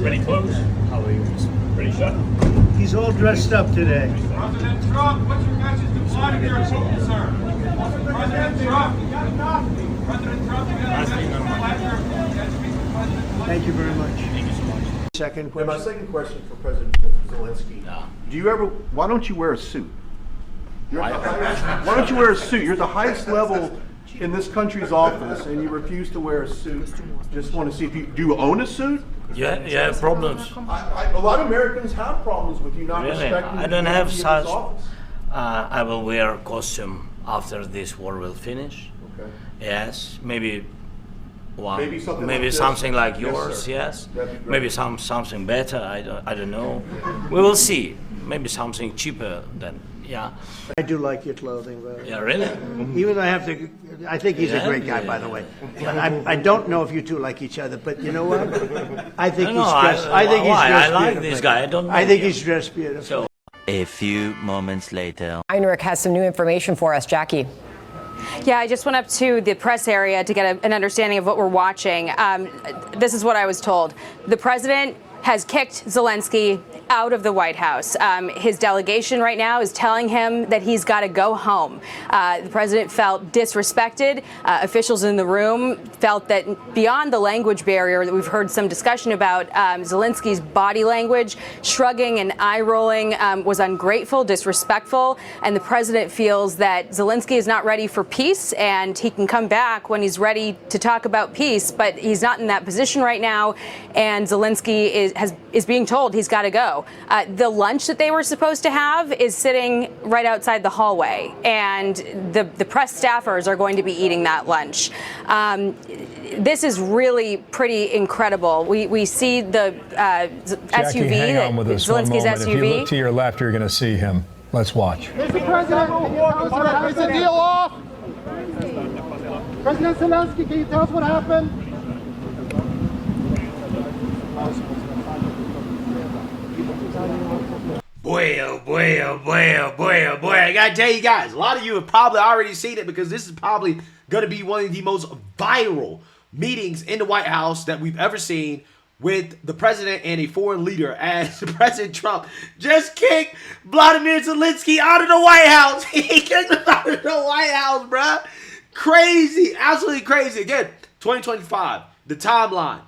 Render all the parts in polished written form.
Ready close? How are you? Ready shut? He's all dressed up today. President Trump, what's your message to Vladimir Putin, sir? President Trump, President Trump, you got a message to Vladimir Putin. Thank you very much. Thank you so much. Second And my question. second question for President Zelensky. Do you ever, why don't you wear a suit? Why don't you wear a suit? You're at the highest level in this country's office and you refuse to wear a suit. Just want to see if you, do you own a suit? Yeah, problems. A lot of Americans have problems with you not Really? respecting I don't the have dignity of this such. office. I will wear a costume after this war will finish. Okay. Yes, maybe one. Maybe something like this. something like Yes, yours. sir. Yes. That'd be great. Maybe something better. I don't know. We will see. Maybe something cheaper than. Yeah. I do like your clothing, but Yeah. Really? even I have to. I think he's a great guy, by the way. But I don't know if you two like each other, but you know what? I think he's dressed. I think he's why? dressed I like beautifully. this guy. I don't know I think him. he's dressed beautifully. So. A few moments later. Heinrich has some new information for us. Jackie. Yeah, I just went up to the press area to get an understanding of what we're watching. This is what I was told. The president has kicked Zelensky out of the White House. His delegation right now is telling him that he's got to go home. The president felt disrespected. Officials in the room felt that beyond the language barrier that we've heard some discussion about, Zelensky's body language, shrugging and eye rolling, was ungrateful, disrespectful, and the president feels that Zelensky is not ready for peace and he can come back when he's ready to talk about peace, but he's not in that position right now, and Zelensky is being told he's got to go. The lunch that they were supposed to have is sitting right outside the hallway, and the press staffers are going to be eating that lunch. This is really pretty incredible. We see the Jackie, SUV, hang on with us one Zelensky's moment. SUV. If you look to your left, you're going to see him. Let's watch. Mr. President, can you tell us what happened? Is the deal off? President Zelensky, can you tell us what happened? Boy, oh boy, oh boy, oh boy, oh boy. I gotta tell you guys, a lot of you have probably already seen it because this is probably gonna be one of the most viral meetings in the White House that we've ever seen with the president and a foreign leader, as President Trump just kicked Volodymyr Zelensky out of the White House. He kicked him out of the White House, bruh. Crazy, absolutely crazy. Again, 2025, the timeline.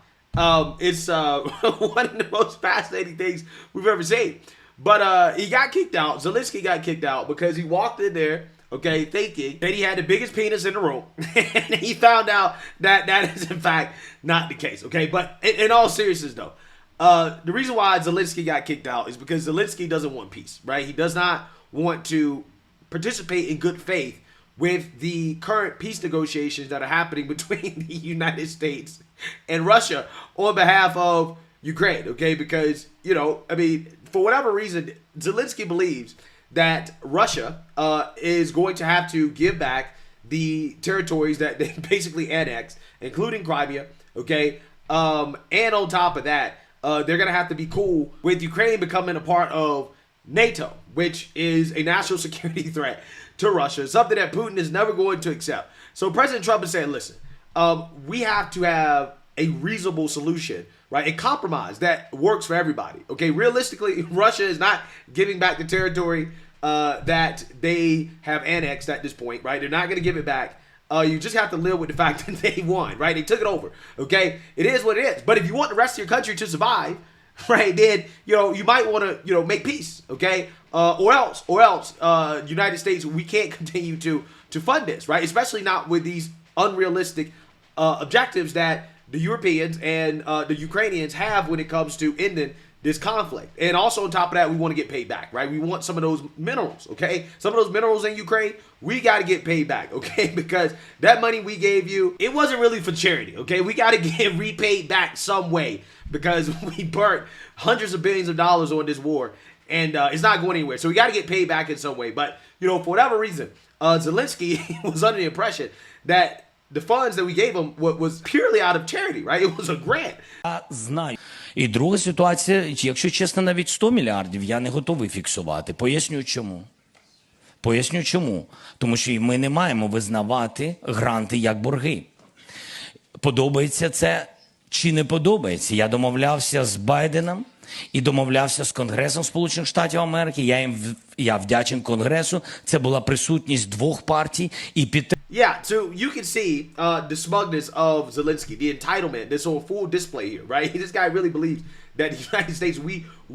It's one of the most fascinating things we've ever seen. But he got kicked out. Zelensky got kicked out because he walked in there, okay, thinking that he had the biggest penis in the room. And he found out that that is, in fact, not the case, okay? But in all seriousness, though, the reason why Zelensky got kicked out is because Zelensky doesn't want peace, right? He does not want to participate in good faith with the current peace negotiations that are happening between the United States and Russia on behalf of Ukraine, okay? Because, you know, I mean, for whatever reason, Zelensky believes that Russia is going to have to give back the territories that they basically annexed, including Crimea, okay? And on top of that, they're going to have to be cool with Ukraine becoming a part of NATO, which is a national security threat to Russia, something that Putin is never going to accept. So President Trump is saying, listen, we have to have a reasonable solution, right? A compromise that works for everybody. Okay, realistically, Russia is not giving back the territory that they have annexed at this point, right? They're not going to give it back. You just have to live with the fact that they won, right? They took it over, okay? It is what it is. But if you want the rest of your country to survive, right, then, you know, you might want to, you know, make peace, okay? Or else, United States, we can't continue to fund this, right? Especially not with these unrealistic objectives that the Europeans and the Ukrainians have when it comes to ending this conflict. And also on top of that, we want to get paid back, right? We want some of those minerals, okay? Some of those minerals in Ukraine, we got to get paid back, okay? Because that money we gave you, it wasn't really for charity, okay? We got to get repaid back some way because we burnt hundreds of billions of dollars on this war, and it's not going anywhere. So we got to get paid back in some way. But, you know, for whatever reason, Zelensky was under the impression that the funds that we gave him was purely out of charity, right? It was a grant. Знаю. І друга ситуація, якщо чесно, навіть 100 мільярдів я не готовий фіксувати. Поясню чому. Поясню чому. Тому що ми не маємо визнавати гранти як борги. Подобається це чи не подобається. Я домовлявся з Байденом і домовлявся з Конгресом Сполучених Штатів Америки. Я вдячен Конгресу. Це була присутність двох партій і підтримка. Yeah, so you can see the smugness of Zelensky, the entitlement that's on full display here, right? This guy really believes that the United States,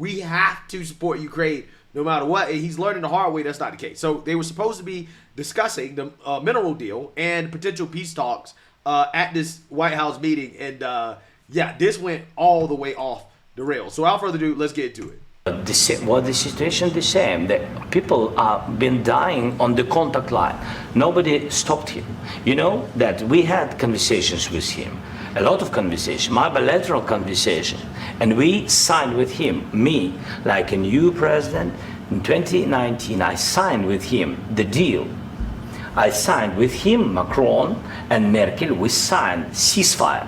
we have to support Ukraine no matter what, and he's learning the hard way that's not the case. So they were supposed to be discussing the mineral deal and potential peace talks at this White House meeting, and yeah, this went all the way off the rails. So without further ado, let's get into it. The situation the same. That people are been dying on the contact line. Nobody stopped him. You know that we had conversations with him, a lot of conversation, my bilateral conversation, and we signed with him. Me, like a new president in 2019, I signed with him the deal. I signed with him, Macron and Merkel. We signed ceasefire.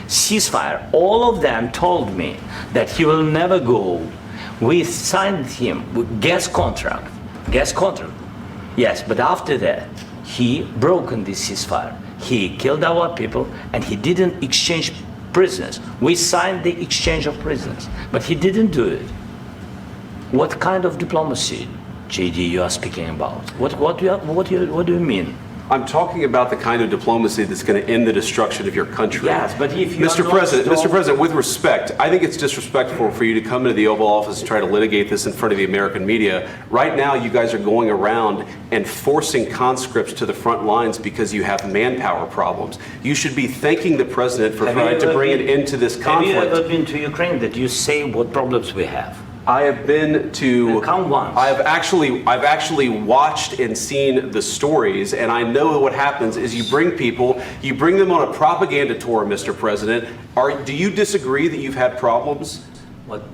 Ceasefire. All of them told me that he will never go. We signed him with gas contract. Yes, but after that, he broken this ceasefire. He killed our people and he didn't exchange prisoners. We signed the exchange of prisoners, but he didn't do it. What kind of diplomacy, JD, you are speaking about? What do you mean? I'm talking about the kind of diplomacy that's going to end the destruction of your country. Yes, but if you Mr. President, with respect, I think it's disrespectful for you to come into the Oval Office and try to litigate this in front of the American media. Right now, you guys are going around and forcing conscripts to the front lines because you have manpower problems. You should be thanking the president for trying to bring an end to this conflict. Have you ever been to Ukraine that you say what problems we have? I have been to. Come once. I've actually watched and seen the stories, and I know what happens is you bring them on a propaganda tour, Mr. President. Do you disagree that you've had problems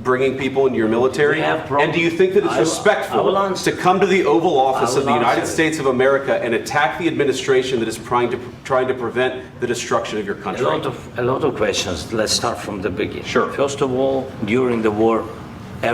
bringing people into your military? And do you think that it's respectful to come to the Oval Office of the United States of America and attack the administration that is trying to prevent the destruction of your country? A lot of questions. Let's start from the beginning. Sure. First of all, during the war,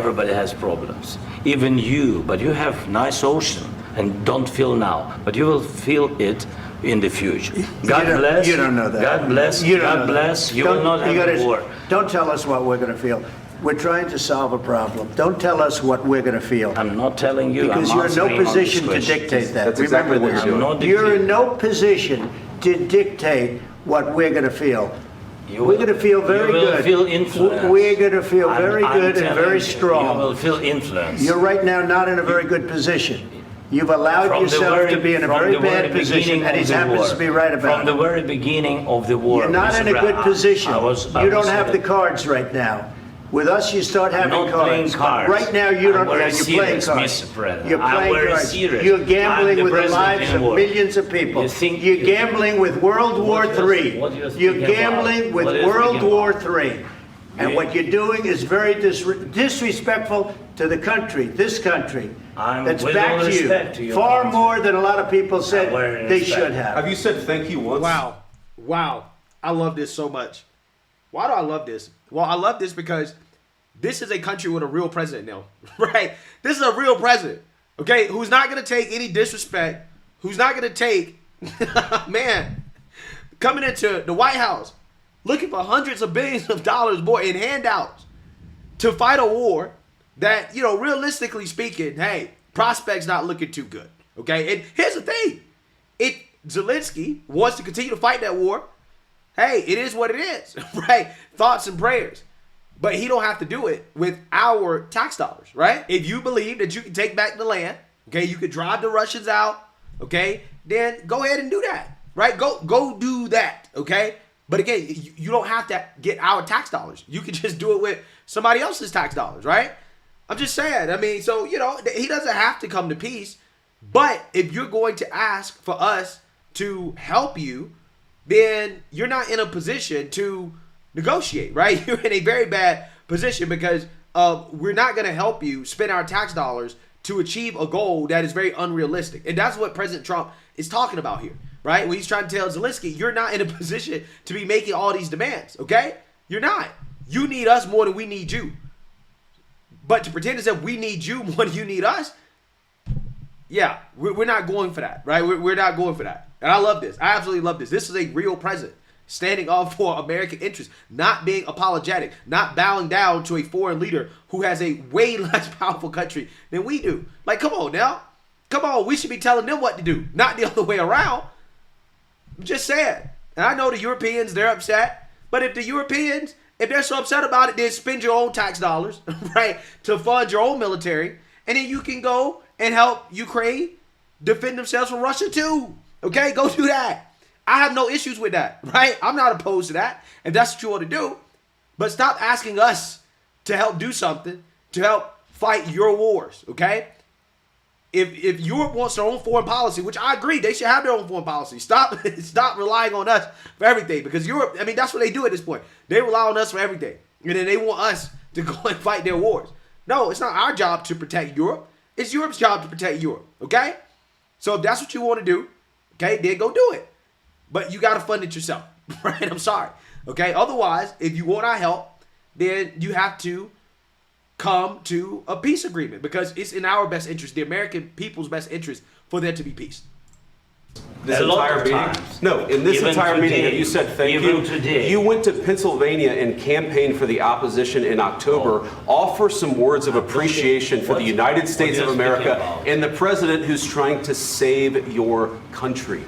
everybody has problems. Even you, but you have nice ocean and don't feel now, but you will feel it in the future. God bless. You don't know that. God bless. God bless. You will not have a war. Don't tell us what we're going to feel. We're trying to solve a problem. Don't tell us what we're going to feel. I'm not telling you. Because you're in no position to dictate that. That's exactly what you're doing. You're in no position to dictate what we're going to feel. We're going to feel very good. You will feel influence. We're going to feel very good and very strong. You will feel influence. You're right now not in a very good position. You've allowed yourself to be in a very bad position, and he happens to be right about it. From the very beginning of the war. You're not in a good position. You don't have the cards right now. With us, you start having cards. Right now, you don't. You're playing cards. You're playing cards. You're gambling with the lives of millions of people. You're gambling with World War III. You're gambling with World War III. And what you're doing is very disrespectful to the country, this country, that's back to you, far more than a lot of people said they should have. Have you said thank you once? Wow. I love this so much. Why do I love this? Well, I love this because this is a country with a real president now, right? This is a real president, okay, who's not going to take any disrespect, who's not going to take, man, coming into the White House, looking for hundreds of billions of dollars more in handouts to fight a war that, you know, realistically speaking, hey, prospects not looking too good, okay? And here's the thing. Zelensky wants to continue to fight that war. Hey, it is what it is, right? Thoughts and prayers. But he don't have to do it with our tax dollars, right? If you believe that you can take back the land, okay, you could drive the Russians out, okay, then go ahead and do that, right? Go do that, okay? But again, you don't have to get our tax dollars. You can just do it with somebody else's tax dollars, right? I'm just saying. I mean, so, you know, he doesn't have to come to peace. But if you're going to ask for us to help you, then you're not in a position to negotiate, right? You're in a very bad position because we're not going to help you spend our tax dollars to achieve a goal that is very unrealistic. And that's what President Trump is talking about here, right? When he's trying to tell Zelensky, you're not in a position to be making all these demands, okay? You're not. You need us more than we need you. But to pretend as if we need you more than you need us, yeah, we're not going for that, right? We're not going for that. And I love this. I absolutely love this. This is a real president. standing up for American interests, not being apologetic, not bowing down to a foreign leader who has a way less powerful country than we do. Like, come on now. Come on, we should be telling them what to do, not the other way around. I'm just saying. And I know the Europeans, they're upset. But if the Europeans, if they're so upset about it, then spend your own tax dollars, right, to fund your own military. And then you can go and help Ukraine defend themselves from Russia too. Okay, go do that. I have no issues with that, right? I'm not opposed to that, if that's what you want to do. But stop asking us to help do something, to help fight your wars, okay? If Europe wants their own foreign policy, which I agree, they should have their own foreign policy. Stop relying on us for everything. Because Europe, I mean, that's what they do at this point. They rely on us for everything. And then they want us to go and fight their wars. No, it's not our job to protect Europe. It's Europe's job to protect Europe, okay? So if that's what you want to do, okay, then go do it. But you got to fund it yourself, right? I'm sorry, okay? Otherwise, if you want our help, then you have to come to a peace agreement because it's in our best interest, the American people's best interest, for there to be peace. This entire meeting? No, in this entire meeting that you said thank you, you went to Pennsylvania and campaigned for the opposition in October. Offer some words of appreciation for the United States of America and the president who's trying to save your country.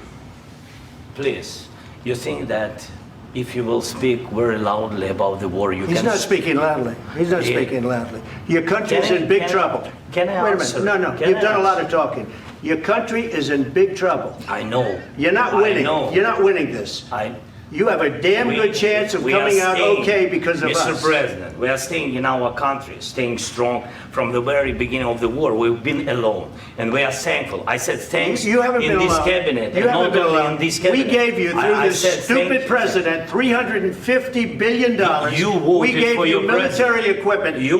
Please, you think that if you will speak very loudly about the war, you can... He's not speaking loudly. He's not speaking loudly. Your country's in big trouble. Can I answer? Wait a minute. No, you've done a lot of talking. Your country is in big trouble. I know. You're not winning. You're not winning this. You have a damn good chance of coming out okay because of us. Mr. President, we are staying in our country, staying strong from the very beginning of the war. We've been alone, and we are thankful. I said thanks you haven't in been this alone. cabinet. You haven't been alone. In this cabinet. We gave you, through this stupid president, $350 billion. We gave you military equipment, and you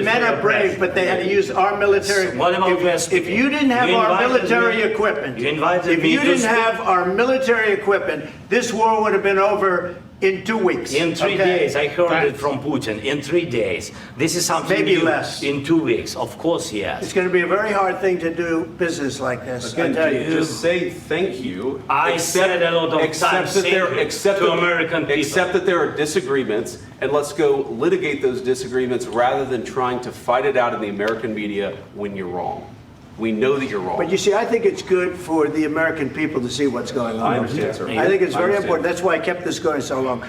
men are brave, but they had to use our military. What about if you didn't have our military equipment, if you didn't have our military equipment, this war would have been over in 2 weeks. In 3 days, I heard it from Putin. In 3 days, this is something maybe new. Less. In 2 weeks, of course, yes. It's going to be a very hard thing to do business like this. Again, I tell you. just say thank you. I said a lot of times to American people. Accept that there are disagreements, and let's go litigate those disagreements rather than trying to fight it out in the American media when you're wrong. We know that you're wrong. But you see, I think it's good for the American people to see what's going on. I understand, sir. I think it's very important. That's why I kept this going so long.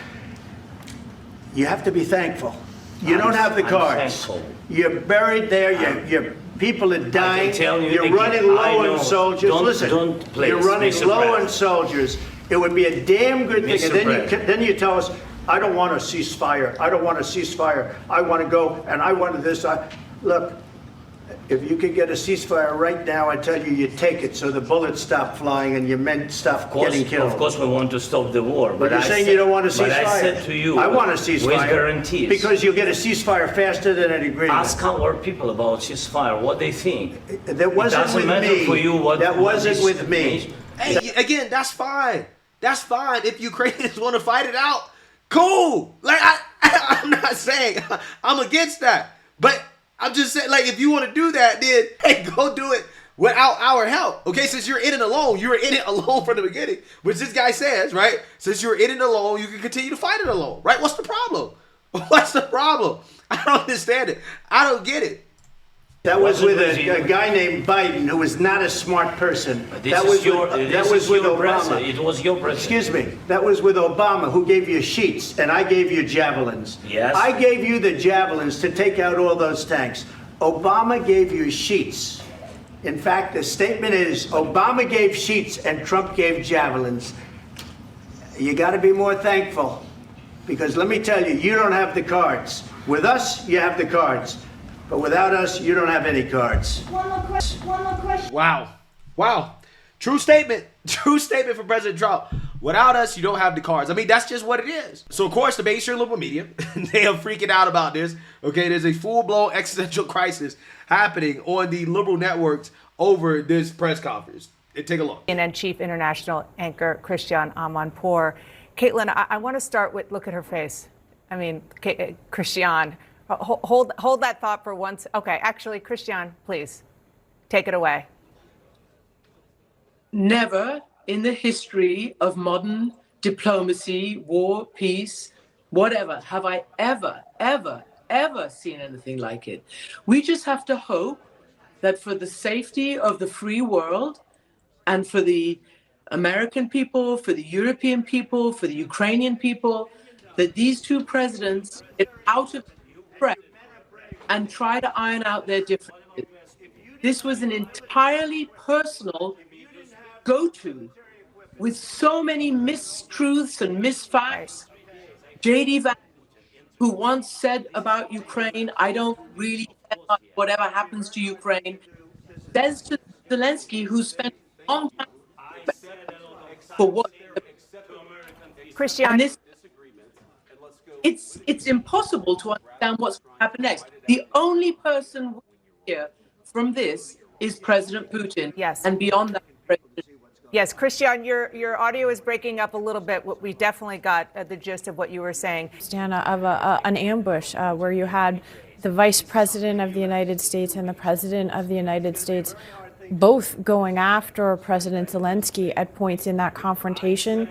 You have to be thankful. You don't have the cards. You're buried there. Your people are dying. You're running low on soldiers. Listen, you're running low on soldiers. It would be a damn good thing. And then you tell us, I don't want a ceasefire. I don't want a ceasefire. I want to go and I want this. Look. If you could get a ceasefire right now, I tell you, you'd take it so the bullets stop flying and your men stop getting killed. Of course, we want to stop the war. But you're saying you don't want a ceasefire. But I said to you, I want a ceasefire. With guarantees. Because you'll get a ceasefire faster than an agreement. Ask our people about ceasefire, what they think. That wasn't with me. For you what, that wasn't with me. Hey, again, that's fine. That's fine. If Ukrainians want to fight it out, cool. Like, I'm not saying I'm against that. But I'm just saying, like, if you want to do that, then, hey, go do it without our help. Okay, since you're in it alone, you were in it alone from the beginning, which this guy says, right? Since you're in it alone, you can continue to fight it alone, right? What's the problem? What's the problem? I don't understand it. I don't get it. That was with a guy named Biden, who was not a smart person. That was with Obama. It was your president. Excuse me. That was with Obama, who gave you sheets, and I gave you javelins. Yes. I gave you the javelins to take out all those tanks. Obama gave you sheets. In fact, the statement is, Obama gave sheets and Trump gave javelins. You got to be more thankful, because let me tell you, you don't have the cards. With us, you have the cards. But without us, you don't have any cards. One more question. Wow. Wow. True statement. True statement from President Trump. Without us, you don't have the cards. I mean, that's just what it is. So, of course, the mainstream liberal media, they are freaking out about this. Okay, there's a full-blown existential crisis happening on the liberal networks over this press conference. Take a look. CNN Chief International Anchor Christiane Amanpour. Caitlin, I want to start with, look at her face. I mean, Christiane. Hold that thought for once. Okay, actually, Christiane, please take it away. Never in the history of modern diplomacy, war, peace, whatever, have I ever seen anything like it. We just have to hope that for the safety of the free world and for the American people, for the European people, for the Ukrainian people, that these two presidents get out of press and try to iron out their differences. This was an entirely personal go-to with so many mistruths and misfacts. J.D. Vance, who once said about Ukraine, I don't really care much whatever happens to Ukraine, says to Zelensky, who spent a long time for what? Christian, and this, it's impossible to understand what's going to happen next. The only person we hear from this is President Putin. Yes. And beyond that, President. Yes, Christian, your audio is breaking up a little bit. We definitely got the gist of what you were saying. Of an ambush where you had the Vice President of the United States and the President of the United States both going after President Zelensky at points in that confrontation.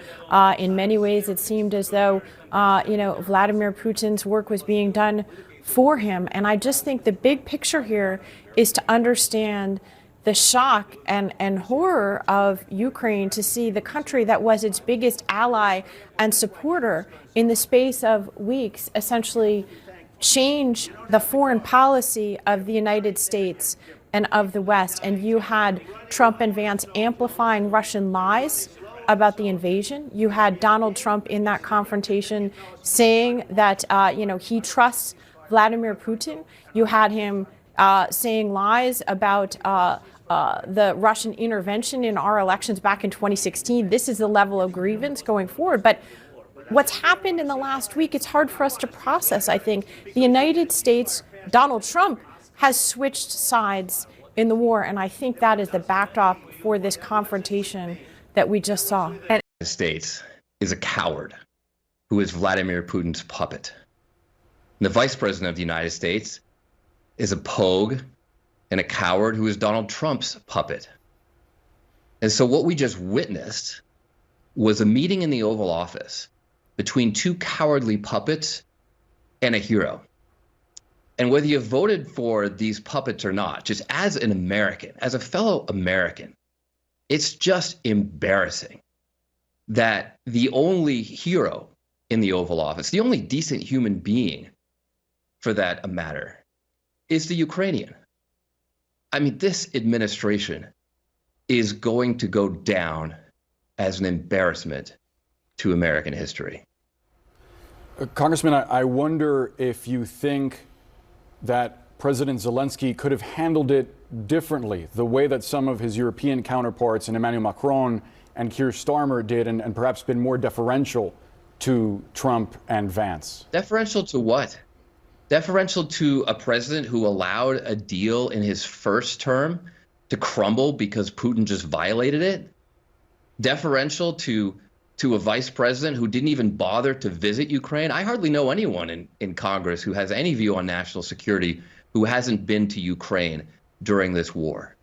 In many ways, it seemed as though, Vladimir Putin's work was being done for him. And I just think the big picture here is to understand the shock and horror of Ukraine to see the country that was its biggest ally and supporter in the space of weeks essentially change the foreign policy of the United States and of the West. And you had Trump and Vance amplifying Russian lies about the invasion. You had Donald Trump in that confrontation saying that, he trusts Vladimir Putin. You had him saying lies about the Russian intervention in our elections back in 2016. This is the level of grievance going forward. But what's happened in the last week, it's hard for us to process, I think. The United States, Donald Trump, has switched sides in the war. And I think that is the backdrop for this confrontation that we just saw. The United States is a coward who is Vladimir Putin's puppet. And the Vice President of the United States is a pogue and a coward who is Donald Trump's puppet. And so what we just witnessed was a meeting in the Oval Office between two cowardly puppets and a hero. And whether you voted for these puppets or not, just as an American, as a fellow American, it's just embarrassing that the only hero in the Oval Office, the only decent human being for that matter, is the Ukrainian. I mean, this administration is going to go down as an embarrassment to American history. Congressman, I wonder if you think that President Zelensky could have handled it differently, the way that some of his European counterparts and Emmanuel Macron and Keir Starmer did, and perhaps been more deferential to Trump and Vance. Deferential to what? Deferential to a president who allowed a deal in his first term to crumble because Putin just violated it? Deferential to a vice president who didn't even bother to visit Ukraine? I hardly know anyone in Congress who has any view on national security who hasn't been to Ukraine during this war.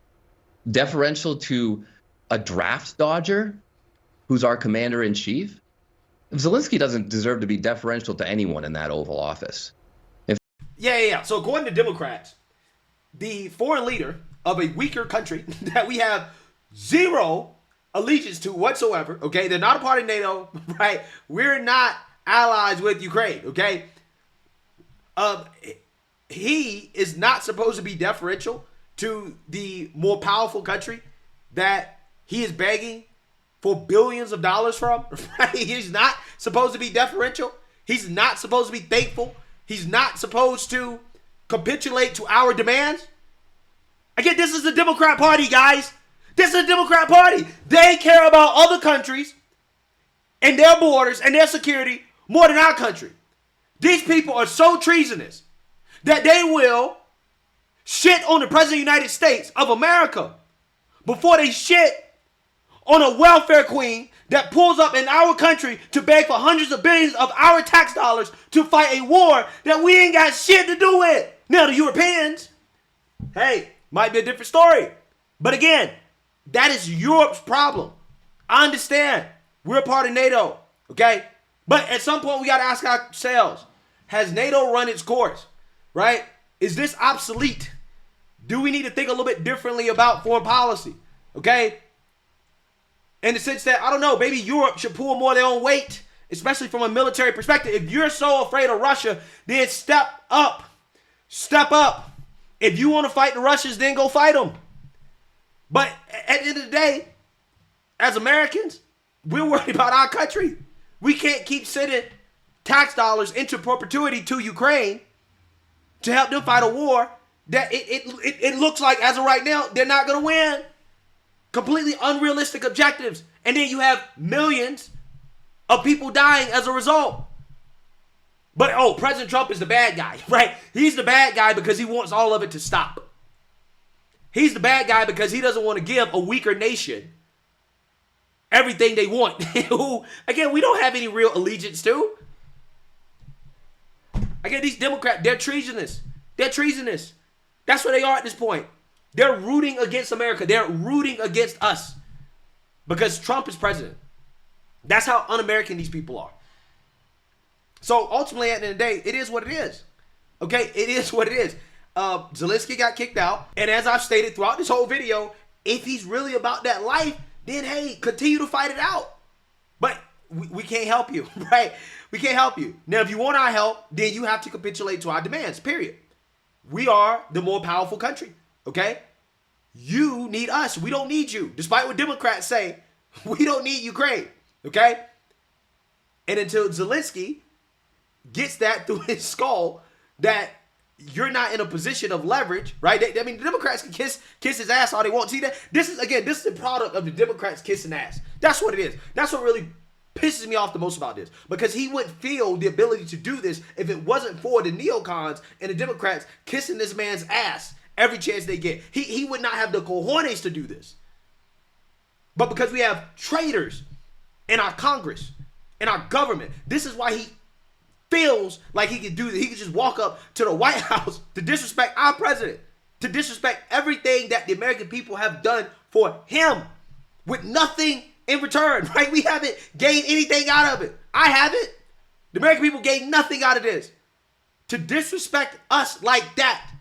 Deferential to a draft dodger who's our commander-in-chief? Zelensky doesn't deserve to be deferential to anyone in that Oval Office. Yeah. So according to Democrats, the foreign leader of a weaker country that we have zero allegiance to whatsoever, okay? They're not a part of NATO, right? We're not allies with Ukraine, okay? He is not supposed to be deferential to the more powerful country that he is begging for billions of dollars from, right? He's not supposed to be deferential. He's not supposed to be thankful. He's not supposed to capitulate to our demands. Again, this is the Democrat Party, guys. This is the Democrat Party. They care about other countries and their borders and their security more than our country. These people are so treasonous that they will shit on the President of the United States of America before they shit on a welfare queen that pulls up in our country to beg for hundreds of billions of our tax dollars to fight a war that we ain't got shit to do with. Now, the Europeans, hey, might be a different story. But again, that is Europe's problem. I understand. We're a part of NATO. Okay? But at some point, we got to ask ourselves, has NATO run its course, right? Is this obsolete? Do we need to think a little bit differently about foreign policy, okay? In the sense that, I don't know, maybe Europe should pull more of their own weight, especially from a military perspective. If you're so afraid of Russia, then step up. Step up. If you want to fight the Russians, then go fight them. But at the end of the day, as Americans, we're worried about our country. We can't keep sending tax dollars into perpetuity to Ukraine to help them fight a war that it looks like, as of right now, they're not going to win. Completely unrealistic objectives. And then you have millions of people dying as a result. But, oh, President Trump is the bad guy, right? He's the bad guy because he wants all of it to stop. He's the bad guy because he doesn't want to give a weaker nation everything they want. Who, again, we don't have any real allegiance to. Again, these Democrats, they're treasonous. They're treasonous. That's where they are at this point. They're rooting against America. They're rooting against us because Trump is president. That's how un-American these people are. So ultimately, at the end of the day, it is what it is. Okay, it is what it is. Zelensky got kicked out. And as I've stated throughout this whole video, if he's really about that life, then hey, continue to fight it out. But we can't help you, right? We can't help you. Now, if you want our help, then you have to capitulate to our demands, period. We are the more powerful country, okay? You need us. We don't need you. Despite what Democrats say, we don't need Ukraine, okay? And until Zelensky gets that through his skull that you're not in a position of leverage, right? I mean, the Democrats can kiss his ass all they want. See that? This is the product of the Democrats kissing ass. That's what it is. That's what really pisses me off the most about this, because he wouldn't feel the ability to do this if it wasn't for the neocons and the Democrats kissing this man's ass every chance they get. He would not have the cojones to do this. But because we have traitors in our Congress, in our government, this is why he feels like he can do this. He can just walk up to the White House to disrespect our president, to disrespect everything that the American people have done for him with nothing in return, right? We haven't gained anything out of it. I haven't. The American people gained nothing out of this. To disrespect us like that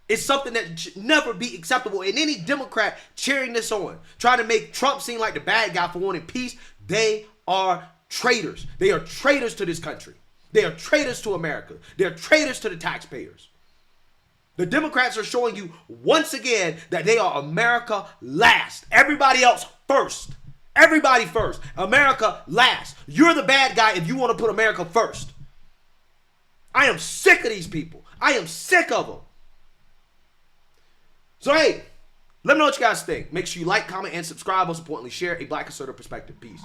is something that should never be acceptable. And any Democrat cheering this on, trying to make Trump seem like the bad guy for wanting peace, they are traitors. They are traitors to this country. They are traitors to America. They are traitors to the taxpayers. The Democrats are showing you once again that they are America last. Everybody else first. Everybody first. America last. You're the bad guy if you want to put America first. I am sick of these people. I am sick of them. So hey, let me know what you guys think. Make sure you like, comment, and subscribe. Most importantly, share a Black conservative perspective. Peace.